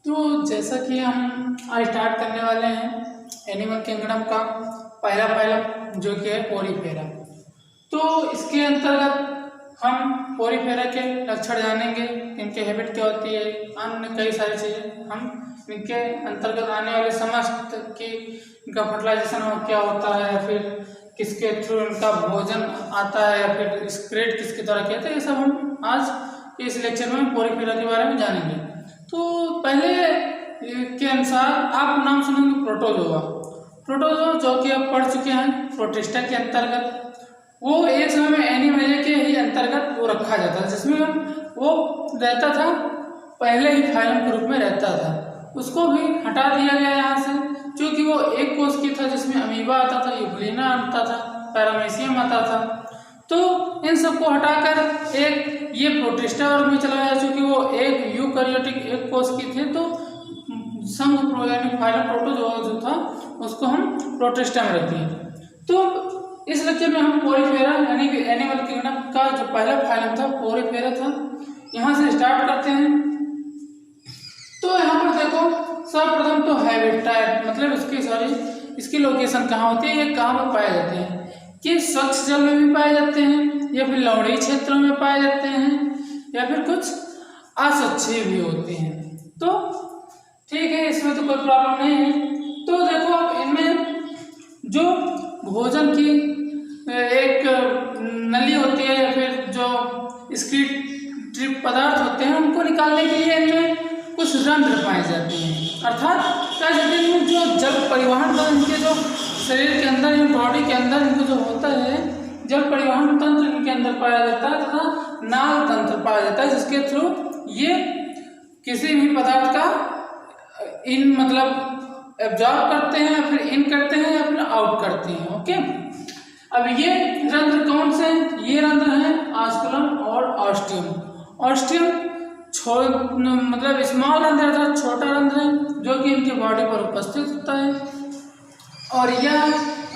तो जैसा कि हम आज स्टार्ट करने वाले हैं एनिमल किंगडम का पहला फाइलम जो कि है पोरीफेरा। तो इसके अंतर्गत हम पोरीफेरा के लक्षण जानेंगे, इनके हैबिट क्या होती है, अन्य कई सारी चीज़ें हम इनके अंतर्गत आने वाले समस्त कि इनका फर्टिलाइजेशन क्या होता है, या फिर किसके थ्रू इनका भोजन आता है, या फिर स्क्रेट किसके द्वारा किया था, ये सब हम आज इस लेक्चर में पोरीफेरा के बारे में जानेंगे। तो पहले के अनुसार आप नाम सुनेंगे प्रोटोजोआ। प्रोटोजोआ जो कि आप पढ़ चुके हैं प्रोटिस्टा के अंतर्गत, वो एक समय में एनिमलिया के ही अंतर्गत वो रखा जाता था, जिसमें वो रहता था पहले ही फाइलम के रूप में रहता था। उसको भी हटा दिया गया यहाँ से, क्योंकि वो एक कोष की था जिसमें अमीबा आता था, यूग्लिना आता था, पैरामीशियम आता था। तो इन सबको हटाकर एक ये प्रोटिस्टा वर्ग में चला गया, क्योंकि वो एक यूकैरियोटिक एक कोष की थे। तो संघ यानी फाइलम प्रोटोजोआ जो था उसको हम प्रोटिस्टा में रखते हैं। तो इस लेक्चर में हम पोरीफेरा यानी कि एनिमल किंगडम का जो पहला फाइलम था पोरीफेरा था, यहाँ से स्टार्ट करते हैं। तो यहाँ पर देखो सर्वप्रथम तो हैबिटेट मतलब इसकी लोकेशन कहाँ होती है, ये कहाँ पर पाए जाते हैं, कि स्वच्छ जल में भी पाए जाते हैं, या फिर लवणीय क्षेत्रों में पाए जाते हैं, या फिर कुछ अस्वच्छ भी होते हैं। तो ठीक है, इसमें तो कोई प्रॉब्लम नहीं है। तो देखो अब इनमें जो भोजन की एक नली होती है, या फिर जो स्क्रीट पदार्थ होते हैं, उनको निकालने के लिए इनमें कुछ रंध्र पाए जाते हैं। अर्थात क्या कहते हैं, इनमें जो जल परिवहन तंत्र इनके जो शरीर के अंदर बॉडी के अंदर इनको जो होता है, जल परिवहन तंत्र इनके अंदर पाया जाता है तथा नाल तंत्र पाया जाता है, जिसके थ्रू ये किसी भी पदार्थ का इन मतलब एब्जॉर्ब करते हैं, या फिर इन करते हैं, या फिर आउट करते हैं। ओके, अब ये रंध्र कौन से हैं? ये रंध्र हैं ऑस्कुलम और ऑस्टियम। ऑस्टियम मतलब स्मॉल रंध्र अर्थात छोटा रंध्र है, जो कि इनकी बॉडी पर उपस्थित होता है। और यह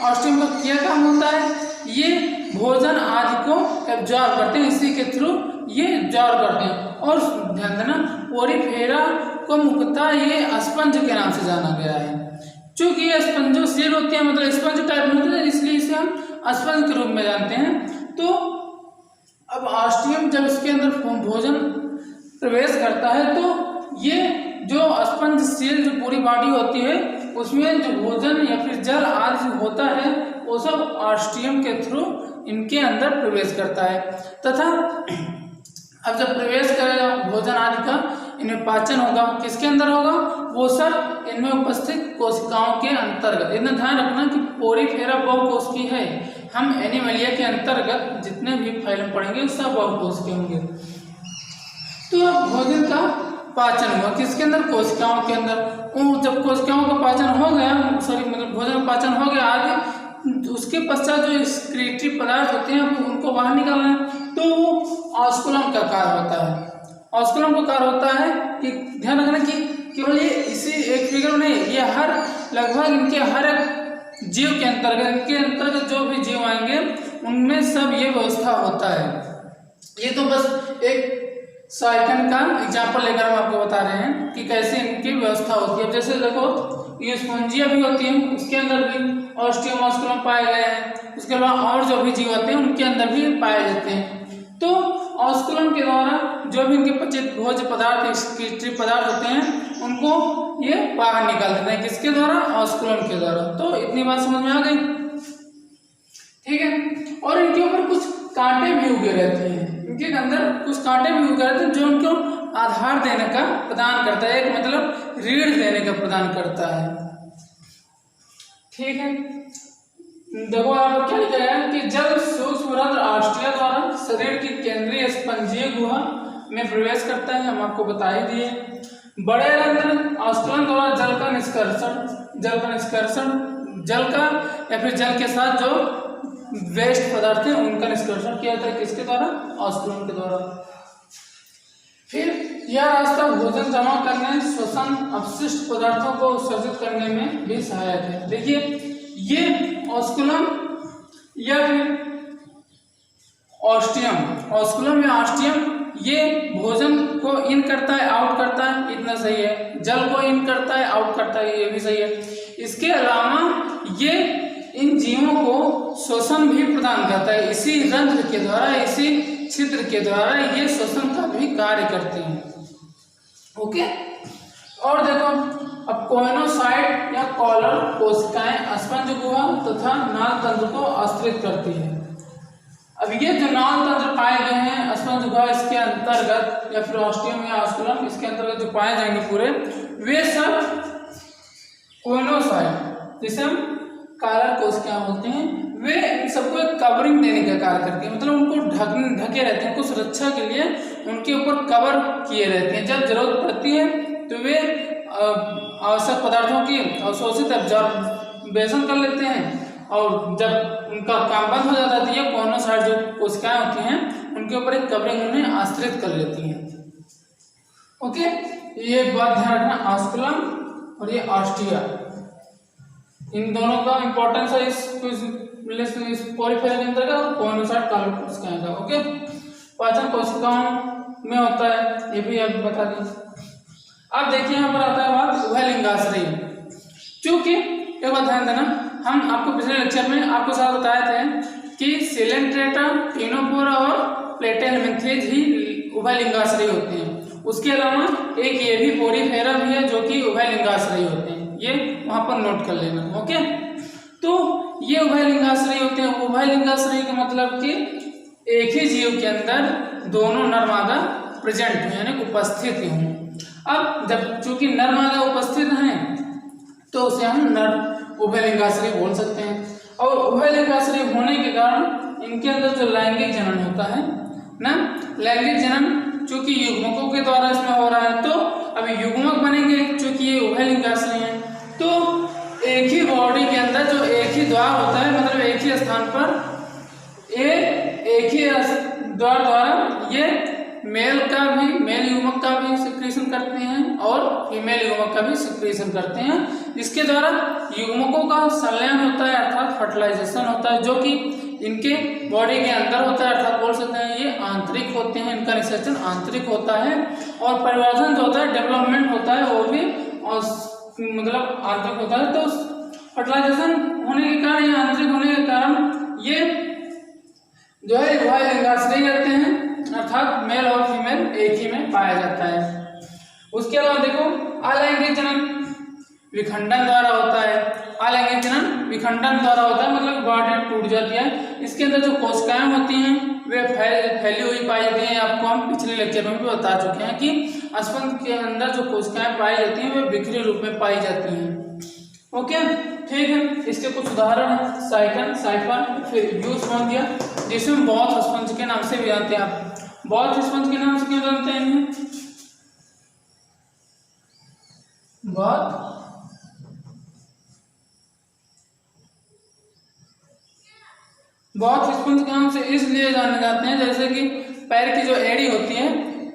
ऑस्टियम का क्या काम होता है, ये भोजन आदि को एब्जॉर्ब करते हैं, इसी के थ्रू ये एब्जॉर्ब करते हैं। और ध्यान देना, पोरीफेरा को मुख्यतः ये स्पंज के नाम से जाना गया है, क्योंकि ये स्पंजो सेल होती है, मतलब स्पंज टाइप में होते हैं, इसलिए इसे हम स्पंज के रूप में जानते हैं। तो अब ऑस्टियम जब इसके अंदर भोजन प्रवेश करता है, तो ये जो स्पंज सेल जो पूरी बॉडी होती है, उसमें जो भोजन या फिर जल आदि होता है, वो सब ऑस्टियम के थ्रू इनके अंदर प्रवेश करता है। तथा अब जब प्रवेश करेगा भोजन आदि का, इनमें पाचन होगा, किसके अंदर होगा, वो सब इनमें उपस्थित कोशिकाओं के अंतर्गत। इतना ध्यान रखना कि पोरीफेरा बहुकोशिकीय है। हम एनिमलिया के अंतर्गत जितने भी फाइलम पढ़ेंगे सब बहुकोशिकीय होंगे। तो अब भोजन का पाचन हुआ किसके अंदर, कोशिकाओं के अंदर। जब कोशिकाओं का पाचन हो गया, मतलब भोजन का पाचन हो गया आदि, उसके पश्चात जो स्क्रीटरी पदार्थ होते हैं उनको बाहर निकालना है, तो वो ऑस्कुलम का कार्य होता है। ऑस्कुलम का कार्य होता है कि ध्यान रखना कि केवल ये इसी एक फिगर नहीं, ये हर लगभग इनके हर एक जीव के अंतर्गत, इनके अंतर्गत जो भी जीव आएंगे उनमें सब ये व्यवस्था होता है। ये तो बस एक साइकन का एग्जाम्पल लेकर हम आपको बता रहे हैं कि कैसे इनकी व्यवस्था होती है। जैसे देखो ये स्पंजिया भी होती है, उसके अंदर भी ऑस्टियम ऑस्कुलम पाए गए हैं। उसके अलावा और जो भी जीव होते हैं उनके अंदर भी पाए जाते हैं। तो ऑस्कुलम के द्वारा जो भी इनके पचित भोज्य पदार्थ स्क्रीटरी पदार्थ होते हैं, उनको ये बाहर निकाल देते हैं। किसके द्वारा, ऑस्कुलम के द्वारा। तो इतनी बात समझ में आ गई, ठीक है। और इनके ऊपर कुछ कांटे भी उगे रहते हैं, इनके अंदर कुछ कांटे भी उगे रहते हैं, जो उनको आधार देने का प्रदान करता है, एक मतलब रीढ़ देने का प्रदान करता है, ठीक है। देखो आप क्या लिखा है कि जब सूक्ष्म रंध्र ऑस्टिया द्वारा शरीर की केंद्रीय स्पंजीय गुहा में प्रवेश करता है, हम आपको बता ही दिए। बड़े रंध्र ऑस्कुलम द्वारा जल का या फिर जल के साथ जो वेस्ट पदार्थ है उनका निष्कर्षण किया जाता है, किसके द्वारा, ऑस्कुलम के द्वारा। फिर यह रास्ता भोजन जमा करने, श्वसन, अपशिष्ट पदार्थों को उत्सर्जित करने में भी सहायक है। देखिए ये ऑस्कुलम या फिर ऑस्टियम, ऑस्कुलम या ऑस्टियम, ये भोजन को इन करता है आउट करता है, इतना सही है। जल को इन करता है आउट करता है, ये भी सही है। इसके अलावा ये इन जीवों को शोषण भी प्रदान करता है, इसी रंध्र के द्वारा, इसी छिद्र के द्वारा ये शोषण का भी कार्य करते हैं। ओके, और देखो अब कोइनोसाइट या कॉलर कोशिकाएं स्पंज गुहा तथा नाल तंत्र को आश्रित करती है। अब ये जो नाल तंत्र पाए गए हैं स्पंज गुहा, इसके अंतर्गत या फिर ऑस्टियम या ऑस्कुलम, इसके अंतर्गत जो पाए जाएंगे पूरे, वे सब कोइनोसाइट जिसे हम कॉलर कोशिकाएं बोलते हैं, वे इन सबको एक कवरिंग देने का कार्य करते हैं, मतलब उनको ढके रहते हैं, उनको सुरक्षा के लिए उनके ऊपर कवर किए रहते हैं। जब जरूरत पड़ती है तो वे आवश्यक पदार्थों की अवशोषित एब्जॉर्बेशन कर लेते हैं, और जब उनका काम बंद हो जाता है तो ये कोइनोसाइट जो कोशिकाएं होती हैं उनके ऊपर एक कवरिंग उन्हें आश्रित कर लेती हैं। ओके, ये बात ध्यान रखना, ऑस्कुलम और ये ऑस्टिया, इन दोनों का इंपॉर्टेंस है इस पोरीफेरा के अंतर्गत और कोइनोसाइट कॉलर कोशिकाएं का। ओके, पाचन कोशिकाओं में होता है, ये भी आप बता दें। अब देखिए यहाँ पर आता है बात उभयलिंगाश्रयी। क्योंकि एक बात ध्यान देना, हम आपको पिछले लेक्चर में आपको साथ बताए थे कि सिलेंट्रेटा, टिनोफोरा और प्लेटेलमिन्थेज ही उभयलिंगाश्रयी होते हैं। उसके अलावा एक ये भी पोरीफेरा भी है जो कि उभयलिंगाश्रयी होते हैं, ये वहां पर नोट कर लेना। ओके, तो ये उभयलिंगाश्रयी होते हैं। उभयलिंगाश्रयी का मतलब कि एक ही जीव के अंदर दोनों नर मादा प्रेजेंट हो, यानी उपस्थित हों। अब जब चूंकि नर मादा उपस्थित हैं तो उसे हम नर उभयलिंगाश्रयी बोल सकते हैं, और उभयलिंगाश्रयी होने के कारण इनके अंदर जो लैंगिक जनन होता है ना, लैंगिक जनन चूंकि युग्मकों के द्वारा इसमें हो रहा है, तो अब युग्मक बनेंगे चूंकि ये उभयलिंगाश्रयी हैं, तो एक ही बॉडी के अंदर जो एक ही द्वार होता है, मतलब एक ही स्थान पर एक ही द्वार द्वारा ये मेल युग्मक का भी सिक्रीशन करते हैं और फीमेल युग्मक का भी सिक्रीशन करते हैं, जिसके द्वारा युग्मकों का संलयन होता है, अर्थात फर्टिलाइजेशन होता है, जो कि इनके बॉडी के अंदर होता है, अर्थात बोल सकते हैं ये आंतरिक होते हैं, इनका निषेचन आंतरिक होता है, और परिवर्धन जो होता है, डेवलपमेंट होता है, वो भी मतलब आंतरिक होता है। तो फर्टिलाइजेशन होने के कारण या आंतरिक होने के कारण ये जो है उभयलिंगाश्रयी रहते हैं, अर्थात मेल और फीमेल एक ही में पाया जाता है। उसके अलावा देखो अलैंगिक जनन विखंडन द्वारा होता है। अलैंगिक जनन विखंडन द्वारा होता है, मतलब बॉडी टूट जाती है। इसके अंदर जो कोशिकाएं होती हैं वे फैली हुई पाई जाती हैं। आपको हम पिछले लेक्चर में भी बता चुके हैं कि स्पंज के अंदर जो कोशिकाएं पाई जाती हैं वे बिखरे रूप में पाई जाती हैं। ओके, ठीक है, इसके कुछ उदाहरण हैं साइकन, साइफन, फिर यूस्पोंजिया, जिसे हम बॉथ स्पंज के नाम से भी जानते हैं। आप बॉथ स्पंज के नाम से क्यों जानते हैं इन्हें? बॉथ स्पंज के नाम से इसलिए जाने जाते हैं जैसे कि पैर की जो एड़ी होती है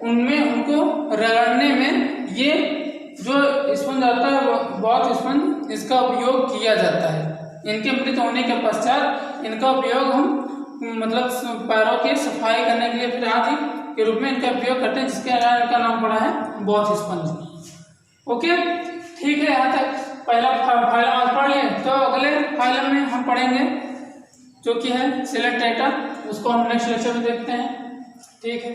उनमें उनको रगड़ने में ये जो स्पंज आता है बॉथ स्पंज, इसका उपयोग किया जाता है। इनके मृत होने के पश्चात इनका उपयोग हम मतलब पैरों की सफाई करने के लिए फिर आदि के रूप में इनका उपयोग करते हैं, जिसके कारण इनका नाम पड़ा है बॉथ स्पंज। ओके, ठीक है, यहाँ तक पहला फाइलम आज पढ़ लें। तो अगले फाइलम में हम पढ़ेंगे जो कि है सिलेंट्रेटा, उसको हम नेक्स्ट लेक्चर में देखते हैं। ठीक है।